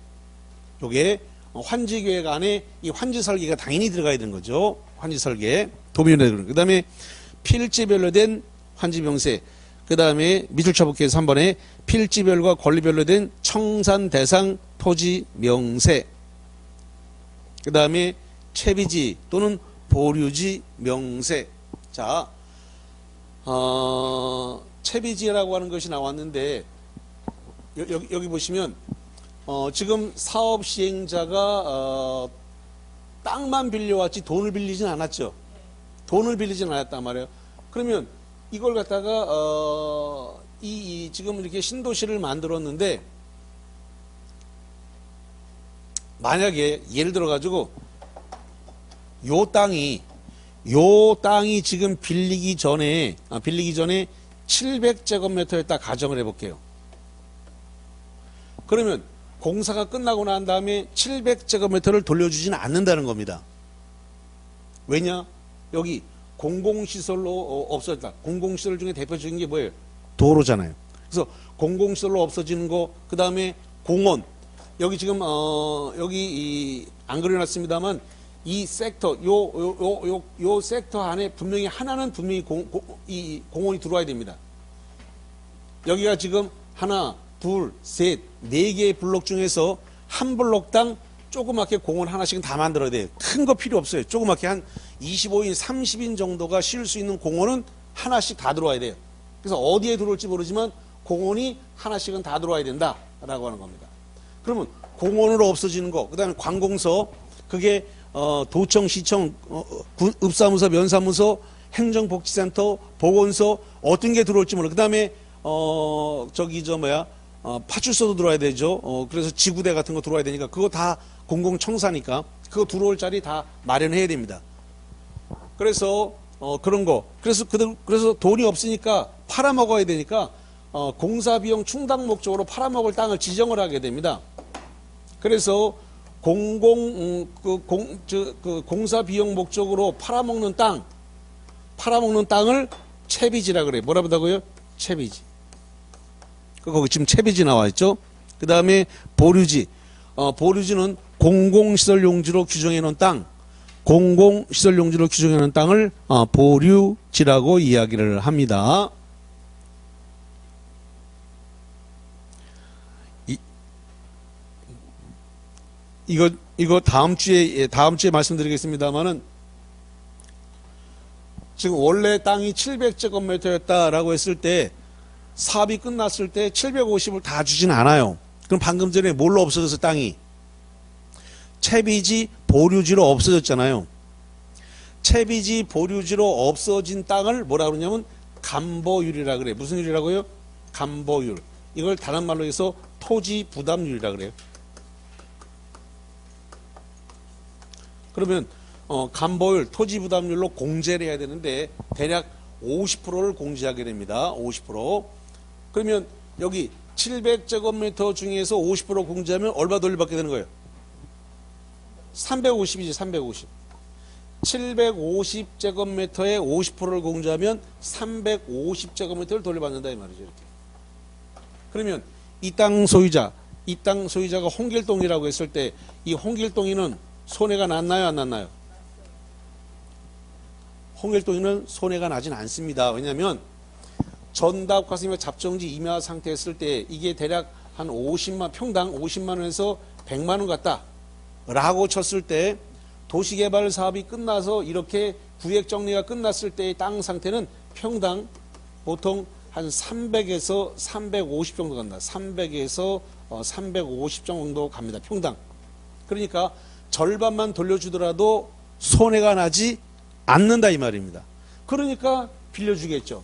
[SPEAKER 1] 요게 환지 계획 안에 이 환지 설계가 당연히 들어가야 되는 거죠. 환지 설계. 도면에 그리는. 그 다음에 필지별로 된 환지 명세. 그 다음에 미술처분계에서 3번에 필지별과 권리별로 된 청산 대상 토지 명세. 그 다음에 채비지 또는 보류지 명세. 자, 채비지라고 하는 것이 나왔는데 여기 보시면 지금 사업 시행자가 땅만 빌려왔지 돈을 빌리진 않았죠. 돈을 빌리진 않았단 말이에요. 그러면 이걸 갖다가 지금 이렇게 신도시를 만들었는데 만약에 예를 들어 가지고 요 땅이 지금 빌리기 전에 700제곱미터였다 가정을 해볼게요. 그러면 공사가 끝나고 난 다음에 700제곱미터를 돌려주지는 않는다는 겁니다. 왜냐? 여기 공공시설로 없어졌다. 공공시설 중에 대표적인 게 뭐예요? 도로잖아요. 그래서 공공시설로 없어지는 거, 그 다음에 공원. 여기 지금 여기 안 그려놨습니다만 이 섹터 요 섹터 안에 분명히 하나는 분명히 이 공원이 들어와야 됩니다. 여기가 지금 하나, 둘, 셋, 네 개의 블록 중에서 한 블록당 조그맣게 공원 하나씩은 다 만들어야 돼요. 큰 거 필요 없어요. 조그맣게 한 25인, 30인 정도가 쉴 수 있는 공원은 하나씩 다 들어와야 돼요. 그래서 어디에 들어올지 모르지만 공원이 하나씩은 다 들어와야 된다라고 하는 겁니다. 그러면 공원으로 없어지는 거, 그 다음에 관공서, 그게 도청, 시청, 읍사무소, 면사무소, 행정복지센터, 보건소 어떤 게 들어올지 모르고, 그 다음에 파출소도 들어와야 되죠. 그래서 지구대 같은 거 들어와야 되니까 그거 다 공공청사니까 그거 들어올 자리 다 마련해야 됩니다. 그래서 그런 거, 그래서 돈이 없으니까 팔아먹어야 되니까 공사비용 충당 목적으로 팔아먹을 땅을 지정을 하게 됩니다. 그래서 공사비용 목적으로 팔아먹는 땅을 채비지라 그래요. 뭐라 부르다고요? 채비지. 거기 지금 채비지 나와 있죠. 그 다음에 보류지. 보류지는 공공시설 용지로 규정해 놓은 땅, 공공시설 용지로 규정해 놓은 땅을 보류지라고 이야기를 합니다. 이거 다음 주에 말씀드리겠습니다만은, 지금 원래 땅이 700제곱미터였다라고 했을 때 사업이 끝났을 때 750을 다 주진 않아요. 그럼 방금 전에 뭘로 없어져서 땅이? 채비지 보류지로 없어졌잖아요. 채비지 보류지로 없어진 땅을 뭐라 그러냐면 감보율이라 그래요. 무슨 율이라고요? 감보율. 이걸 다른 말로 해서 토지 부담률이라 그래요. 그러면 감보율, 토지 부담률로 공제를 해야 되는데 대략 50%를 공제하게 됩니다. 50%. 그러면 여기 700제곱미터 중에서 50% 공제하면 얼마 돌려받게 되는 거예요? 350이지, 350. 750제곱미터에 50%를 공제하면 350제곱미터를 돌려받는다 이 말이죠. 이렇게. 그러면 이 땅 소유자가 홍길동이라고 했을 때 이 홍길동이는 손해가 났나요, 안 났나요? 홍길동이는 손해가 나진 않습니다. 왜냐하면 전답과세며 잡정지 임야 상태 했을 때 이게 대략 한 50만, 평당 50만 원에서 100만 원 같다 라고 쳤을 때 도시개발 사업이 끝나서 이렇게 구획 정리가 끝났을 때의 땅 상태는 평당 보통 한 300에서 350 정도 간다. 300에서 350 정도 갑니다. 평당. 그러니까 절반만 돌려주더라도 손해가 나지 않는다 이 말입니다. 그러니까 빌려주겠죠.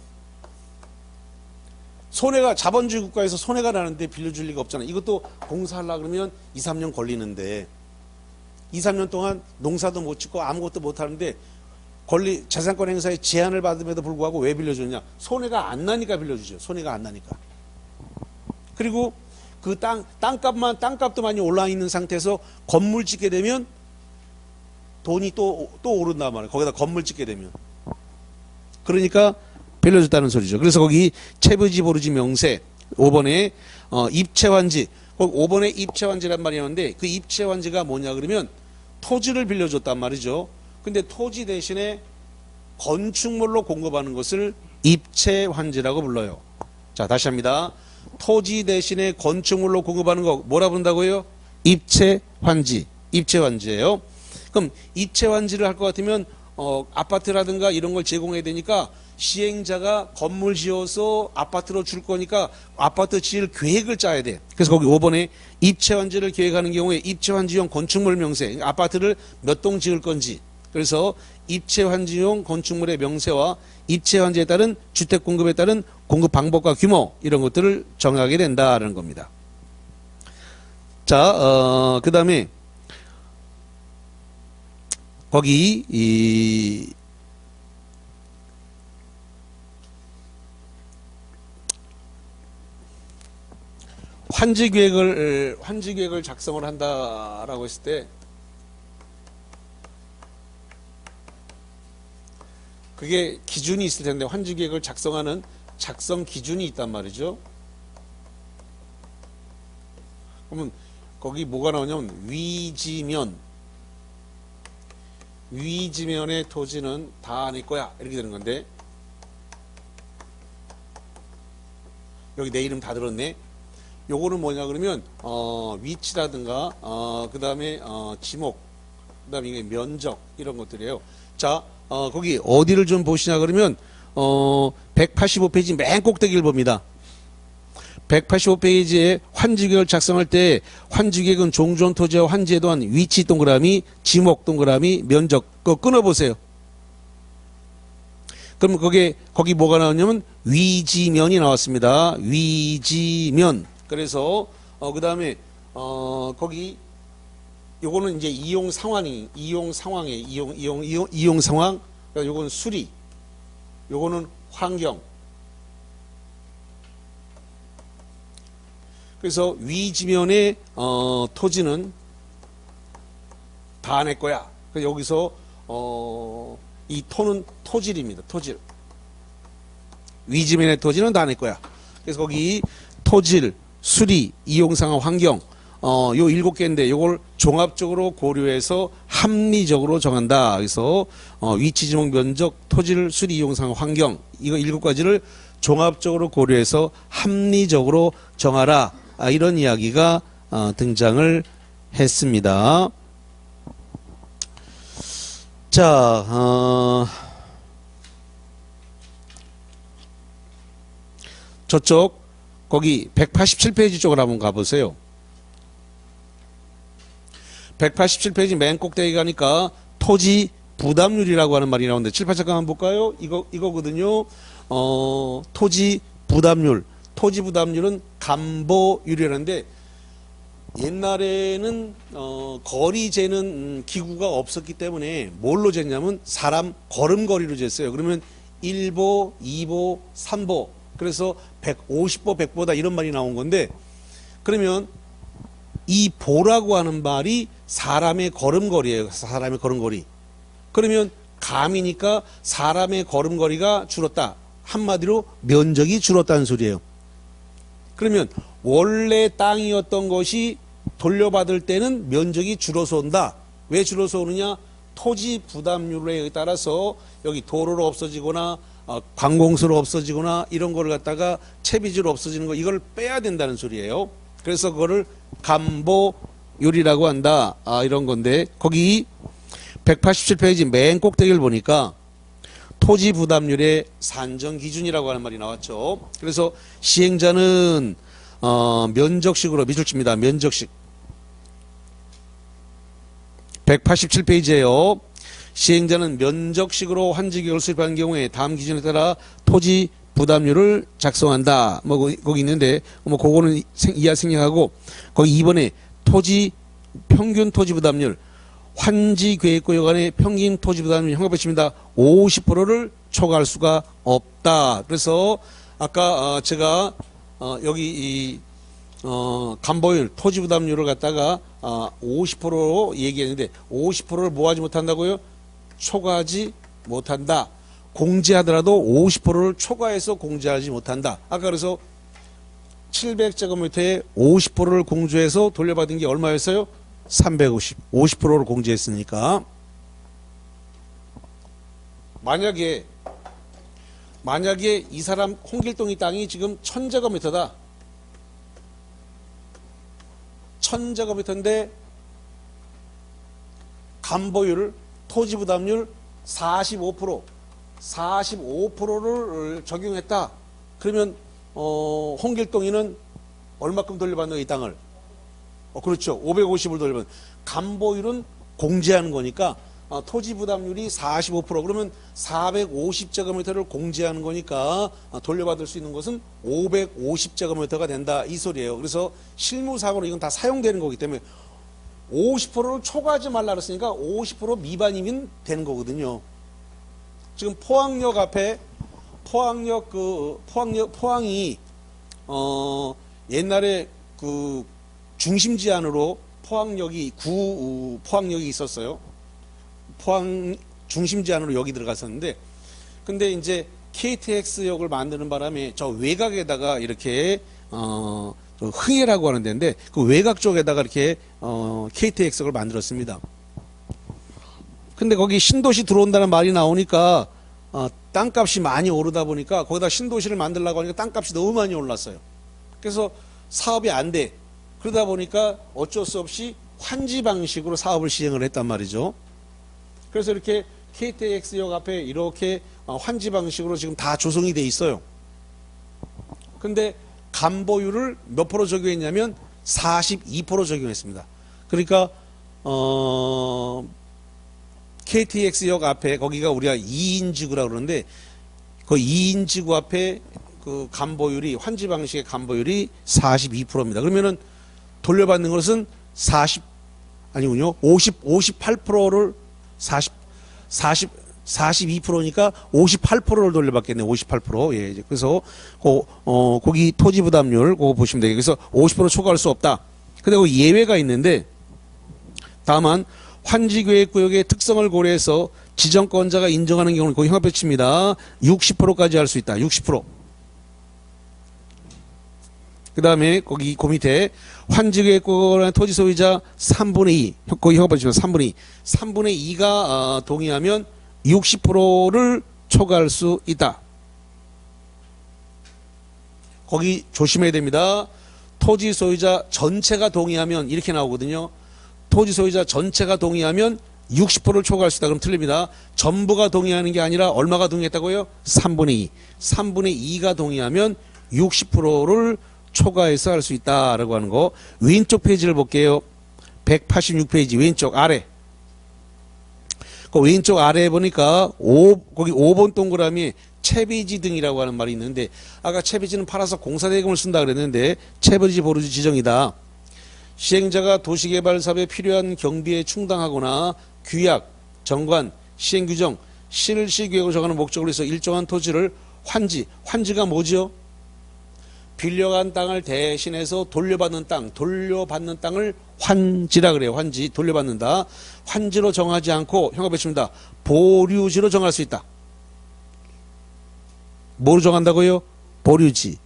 [SPEAKER 1] 손해가, 자본주의 국가에서 손해가 나는데 빌려줄 리가 없잖아요. 이것도 공사하려고 그러면 2, 3년 걸리는데 2, 3년 동안 농사도 못 짓고 아무것도 못 하는데 재산권 행사에 제한을 받음에도 불구하고 왜 빌려줬냐? 손해가 안 나니까 빌려주죠. 손해가 안 나니까. 그리고 그 땅값도 많이 올라 있는 상태에서 건물 짓게 되면 돈이 또 오른단 말이에요. 거기다 건물 짓게 되면. 그러니까 빌려줬다는 소리죠. 그래서 거기 채부지 보르지 명세 5번에 입채환지 5번에 입채환지란 말이 나오는데 그 입채환지가 뭐냐 그러면 토지를 빌려줬단 말이죠. 근데 토지 대신에 건축물로 공급하는 것을 입채환지라고 불러요. 자, 다시 합니다. 토지 대신에 건축물로 공급하는 거 뭐라 부른다고요? 입채환지. 입채환지예요. 그럼 입채환지를 할 것 같으면 아파트라든가 이런 걸 제공해야 되니까 시행자가 건물 지어서 아파트로 줄 거니까 아파트 지을 계획을 짜야 돼. 그래서 거기 5번에 입채환지를 계획하는 경우에 입채환지용 건축물 명세, 그러니까 아파트를 몇 동 지을 건지. 그래서 입채환지용 건축물의 명세와 입채환지에 따른 주택 공급에 따른 공급 방법과 규모 이런 것들을 정하게 된다라는 겁니다. 자, 그 다음에 거기 환지 계획을 작성을 한다라고 했을 때 그게 기준이 있을 텐데 환지 계획을 작성하는 작성 기준이 있단 말이죠. 그러면 거기 뭐가 나오냐면 위지면의 토지는 다 내 거야 이렇게 되는 건데 여기 내 이름 다 들었네. 요거는 뭐냐 그러면 위치라든가 그 다음에 지목 그 다음에 이게 면적 이런 것들이에요. 자, 거기 어디를 좀 보시냐 그러면 185페이지 맨 꼭대기를 봅니다. 185페이지에 환지계획을 작성할 때 환지계획은 종전 토지와 환지에 대한 위치 동그라미, 지목 동그라미, 면적 그거 끊어보세요. 그럼 거기 뭐가 나오냐면 위지면이 나왔습니다. 위지면. 그래서 그 다음에 거기 요거는 이제 이용 상황. 그러니까 요거는 수리. 요거는 환경. 그래서 위지면의 토지는 다 내 거야. 그래서 여기서 이 토는 토질입니다. 토질. 위지면의 토지는 다 내 거야. 그래서 거기 토질, 수리, 이용상황, 환경 요 7개인데 요걸 종합적으로 고려해서 합리적으로 정한다. 그래서 위치, 지목, 면적, 토질, 수리, 이용상황, 환경 이거 7가지를 종합적으로 고려해서 합리적으로 정하라. 이런 이야기가 등장을 했습니다. 자, 저쪽 거기 187페이지 쪽으로 한번 가보세요. 187페이지 맨 꼭대기 가니까 토지 부담률이라고 하는 말이 나오는데 칠판 잠깐 한번 볼까요? 이거거든요. 토지 부담률. 토지 부담률은 감보율이라는데 옛날에는 거리 재는 기구가 없었기 때문에 뭘로 쟀냐면 사람 걸음거리로 쟀어요. 그러면 1보, 2보, 3보 그래서 150보, 100보다 이런 말이 나온 건데 그러면 이 보라고 하는 말이 사람의 걸음거리예요. 사람의 걸음거리. 그러면 감이니까 사람의 걸음거리가 줄었다. 한마디로 면적이 줄었다는 소리예요. 그러면 원래 땅이었던 것이 돌려받을 때는 면적이 줄어서 온다. 왜 줄어서 오느냐? 토지 부담률에 따라서 여기 도로로 없어지거나 관공서로 없어지거나 이런 거를 갖다가 채비지로 없어지는 거 이걸 빼야 된다는 소리예요. 그래서 그거를 감보율이라고 한다. 이런 건데 거기 187페이지 맨 꼭대기를 보니까 토지 부담률의 산정 기준이라고 하는 말이 나왔죠. 그래서 시행자는 면적식으로 밑줄 칩니다. 면적식. 187페이지에요. 시행자는 면적식으로 환지계획을 수립하는 경우에 다음 기준에 따라 토지 부담률을 작성한다. 뭐 거기 있는데 뭐 그거는 이하 생략하고 거기 2번에 토지 평균 토지 부담률 환지 계획구역안의 평균 토지 부담 현금배치입니다. 50%를 초과할 수가 없다. 그래서 아까 제가 여기 간보율 토지 부담률을 갖다가 50%로 얘기했는데 50%를 뭐 하지 못한다고요? 초과하지 못한다. 공제하더라도 50%를 초과해서 공제하지 못한다. 아까 그래서 700제곱미터에 50%를 공제해서 돌려받은 게 얼마였어요? 350. 50%를 공제했으니까. 만약에 이 사람 홍길동이 땅이 지금 1000제곱미터다. 1000제곱미터인데 간보율, 토지부담률 45%를 적용했다. 그러면 홍길동이는 얼마큼 돌려받는 이 땅을? 그렇죠. 550을 돌려받는. 간보율은 공제하는 거니까 토지부담률이 45%. 그러면 450제곱미터를 공제하는 거니까 돌려받을 수 있는 것은 550제곱미터가 된다. 이 소리예요. 그래서 실무상으로 이건 다 사용되는 거기 때문에 50%를 초과하지 말라 그랬으니까 50% 미만이면 되는 거거든요. 지금 포항역 앞에 포항이 옛날에 그 중심지 안으로 포항역이 포항역이 있었어요. 포항 중심지 안으로 여기 들어갔었는데, 근데 이제 KTX역을 만드는 바람에 저 외곽에다가 이렇게 흥해라고 하는 데인데 그 외곽 쪽에다가 이렇게 KTX역을 만들었습니다. 근데 거기 신도시 들어온다는 말이 나오니까 땅값이 많이 오르다 보니까 거기다 신도시를 만들려고 하니까 땅값이 너무 많이 올랐어요. 그래서 사업이 안 돼. 그러다 보니까 어쩔 수 없이 환지 방식으로 사업을 시행을 했단 말이죠. 그래서 이렇게 KTX역 앞에 이렇게 환지 방식으로 지금 다 조성이 돼 있어요. 근데 간보율을 몇 프로 적용했냐면 42% 적용했습니다. 그러니까 KTX역 앞에 거기가 우리가 2인지구라고 그러는데 그 2인지구 앞에 그 간보율이 환지 방식의 간보율이 42%입니다. 그러면은 돌려받는 것은 58%를 42%니까 58%를 돌려받겠네. 58%. 예. 그래서 거기 토지 부담률 그거 보시면 되겠어요. 그래서 50% 초과할 수 없다. 근데 그 예외가 있는데 다만 환지계획구역의 특성을 고려해서 지정권자가 인정하는 경우는 거기 형합배치입니다. 60%까지 할 수 있다. 60%. 그 다음에 거기 그 밑에 환지계획구역의 토지 소유자 3분의 2. 거기 형합배치입니다. 3분의 2. 3분의 2가 동의하면 60%를 초과할 수 있다. 거기 조심해야 됩니다. 토지 소유자 전체가 동의하면 이렇게 나오거든요. 토지 소유자 전체가 동의하면 60%를 초과할 수 있다. 그럼 틀립니다. 전부가 동의하는 게 아니라 얼마가 동의했다고요? 3분의 2. 3분의 2가 동의하면 60%를 초과해서 할 수 있다라고 하는 거. 왼쪽 페이지를 볼게요. 186페이지 왼쪽 아래. 그 왼쪽 아래에 보니까 거기 5번 동그라미 채비지 등이라고 하는 말이 있는데 아까 채비지는 팔아서 공사대금을 쓴다 그랬는데 채비지 보루지 지정이다. 시행자가 도시개발 사업에 필요한 경비에 충당하거나 규약, 정관, 시행규정, 실시계획을 정하는 목적으로 해서 일정한 토지를 환지가 뭐죠? 빌려간 땅을 대신해서 돌려받는 땅을 환지라 그래요. 환지, 돌려받는다. 환지로 정하지 않고 형합배치입니다. 보류지로 정할 수 있다. 뭐로 정한다고요? 보류지.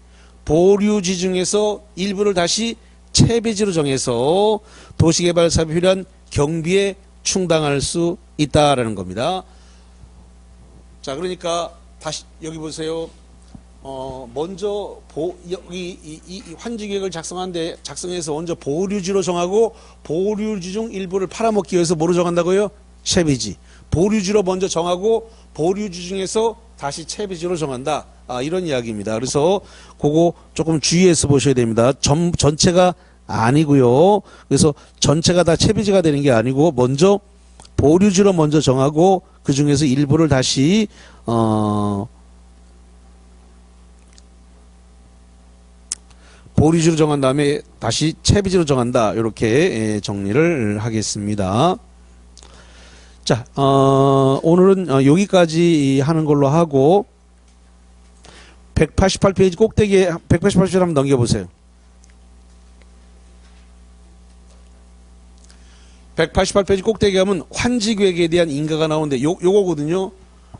[SPEAKER 1] 보류지 중에서 일부를 다시 채비지로 정해서 도시개발 사업에 필요한 경비에 충당할 수 있다라는 겁니다. 자, 그러니까 다시 여기 보세요. 먼저 이 환지계획을 작성해서 먼저 보류지로 정하고 보류지 중 일부를 팔아먹기 위해서 뭐로 정한다고요? 채비지. 보류지로 먼저 정하고 보류지 중에서 다시 채비지로 정한다. 이런 이야기입니다. 그래서 그거 조금 주의해서 보셔야 됩니다. 전체가 아니고요. 그래서 전체가 다 채비지가 되는 게 아니고 먼저 보류지로 먼저 정하고 그 중에서 일부를 다시 보류지로 정한 다음에 다시 채비지로 정한다. 이렇게 정리를 하겠습니다. 자, 오늘은 여기까지 하는 걸로 하고 188페이지 꼭대기에 188페이지 한번 넘겨보세요. 188페이지 꼭대기 하면 환지계획에 대한 인가가 나오는데 요거거든요.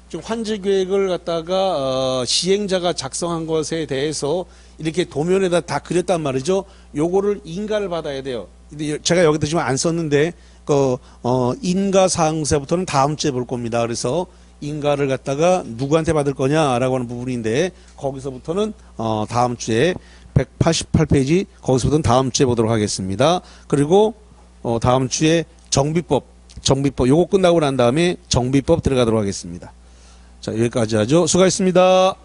[SPEAKER 1] 지금 환지계획을 갖다가 시행자가 작성한 것에 대해서 이렇게 도면에다 다 그렸단 말이죠. 요거를 인가를 받아야 돼요. 근데 제가 여기다 지금 안 썼는데 인가 사항서부터는 다음 주에 볼 겁니다. 그래서 인가를 갖다가 누구한테 받을 거냐라고 하는 부분인데 거기서부터는 다음 주에 188페이지 거기서부터는 다음 주에 보도록 하겠습니다. 그리고 다음 주에 정비법 요거 끝나고 난 다음에 정비법 들어가도록 하겠습니다. 자, 여기까지 하죠. 수고하셨습니다.